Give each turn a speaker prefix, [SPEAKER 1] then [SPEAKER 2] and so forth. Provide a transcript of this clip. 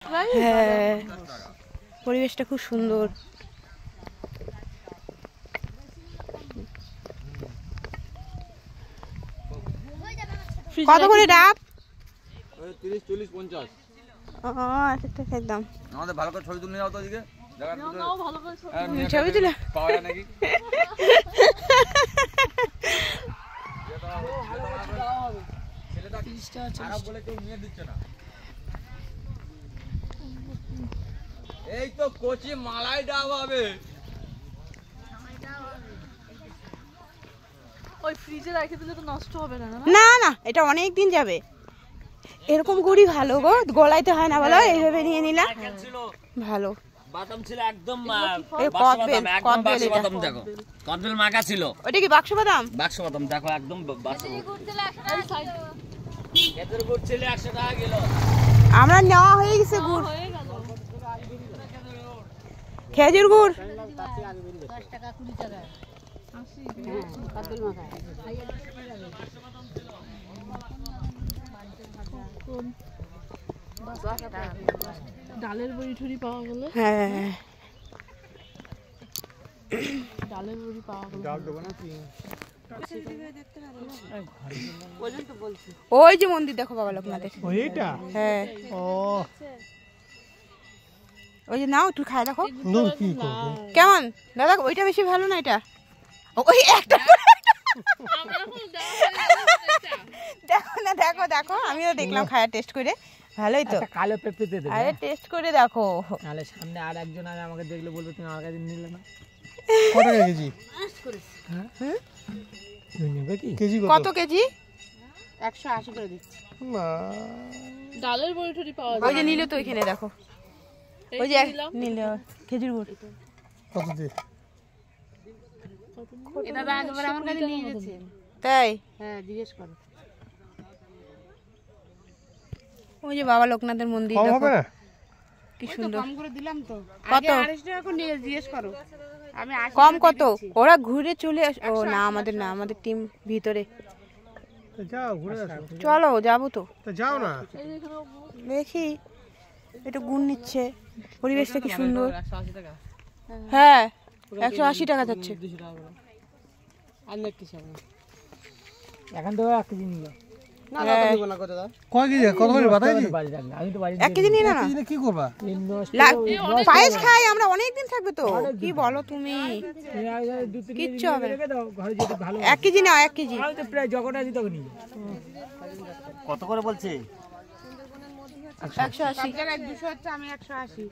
[SPEAKER 1] হ্যাঁ, পরিবেশটা খুব সুন্দর। কত করে ডাব?
[SPEAKER 2] 30, 40, 50।
[SPEAKER 1] একদম
[SPEAKER 2] আমাদের ভালো করে ছবি তুলে যাও তো এদিকে।
[SPEAKER 1] ছবি তুলে
[SPEAKER 2] পাওয়া যায় নাকি? এই তো কচি মালাই ডাব হবে।
[SPEAKER 3] ওই ফ্রিজে রেখে দিলে তো নষ্ট হবে না।
[SPEAKER 1] না না, এটা অনেক দিন যাবে। এরকম গুড়ি ভালো গো, গলাইতে হয় না বলো, এইভাবে নিয়ে নিলাম ভালো।
[SPEAKER 4] বাদাম ছিল একদম
[SPEAKER 1] কদবেল, কদবেল এটা।
[SPEAKER 4] বাদাম দেখো, কদবেল মাখা ছিল।
[SPEAKER 1] ওটা কি বাক্স বাদাম?
[SPEAKER 4] বাক্স বাদাম দেখো একদম বাক্স। খেজুর গুড় ছিল 100 টাকা কিলো।
[SPEAKER 1] আমরা নেওয়া হয়ে গেছে গুড়, খেজুর গুড়
[SPEAKER 3] 10 টাকা 20 টাকা 80 কদবেল মাখা। ডালের বড়ি ঠুরি পাওয়া গেল।
[SPEAKER 1] হ্যাঁ,
[SPEAKER 3] ডালের বড়ি পাওয়া গেল।
[SPEAKER 2] ডাল দেবো না কি?
[SPEAKER 1] ওই যে মন্দির দেখো বাবা লোকনাথের,
[SPEAKER 5] ওইটা?
[SPEAKER 1] হ্যাঁ
[SPEAKER 5] ও
[SPEAKER 1] ওই যে নাও একটু খায় দেখো
[SPEAKER 5] দূর কি করবে?
[SPEAKER 1] কেমন দাদা, ওইটা বেশি ভালো না এটা? ওই একটা দেখো না, দেখো দেখো, আমিও দেখলাম খায়া টেস্ট করে, ভালোই তো।
[SPEAKER 5] কালো পেঁপে দে দে।
[SPEAKER 1] আরে টেস্ট করে দেখো।
[SPEAKER 5] তাহলে সামনে আর একজন আর আমাকে দেখলে বলবে তুমি আমার কাছে নিলে না। কত কেজি? হ্যাঁ তুমি নেবে কি? কেজি
[SPEAKER 1] কত কেজি?
[SPEAKER 3] 180 করে দিচ্ছি।
[SPEAKER 5] না
[SPEAKER 3] ডালের বড়ি ঠুরি পাওয়া
[SPEAKER 1] ওই যে নিলে তো ওইখানে দেখো, ওই যে নিলে খেজুর গুড়।
[SPEAKER 5] কত দে?
[SPEAKER 3] এটা একবার আমার কাছে নিয়ে গেছে।
[SPEAKER 1] তাই?
[SPEAKER 3] হ্যাঁ, জিজ্ঞেস করো।
[SPEAKER 1] ওই যে বাবা লোকনাথের মন্দির
[SPEAKER 5] কম
[SPEAKER 1] দেখো
[SPEAKER 5] হবে না?
[SPEAKER 1] কি সুন্দর।
[SPEAKER 3] কম করে দিলাম তো।
[SPEAKER 1] কত?
[SPEAKER 3] 250 টাকা করে নিয়ে জিজ্ঞেস করো। আমি 80
[SPEAKER 1] কম কত? ওরা ঘুরে চলে ও না, আমাদের না, আমাদের টিম ভিতরে।
[SPEAKER 5] তো যাও ঘুরে আসো।
[SPEAKER 1] চলো যাবো তো,
[SPEAKER 5] তো যাও না।
[SPEAKER 1] দেখি একটু গুড় নিচ্ছে, পরিবেশটা কি সুন্দর। হ্যাঁ 180 টাকা যাচ্ছে।
[SPEAKER 5] এখন তো 1 কেজি নিল। না না দিব না কত দাদা? কয় কেজি? কত করে বাতাইছি? আমি তো বাড়ি
[SPEAKER 1] 1 কেজি নিয়ে না না,
[SPEAKER 5] কি করবা?
[SPEAKER 1] পায়েস খাই আমরা, অনেক দিন থাকবে তো। কি বলো তুমি? কিচ্ছু হবে না।
[SPEAKER 5] ঘরে যেতে ভালো।
[SPEAKER 1] 1 কেজি নাও, 1 কেজি।
[SPEAKER 5] আমি তো প্রায় জগটা দিতে নিয়ে।
[SPEAKER 4] কত করে বলছে?
[SPEAKER 1] 180।
[SPEAKER 3] সব জায়গায় 200 হচ্ছে, আমি 180।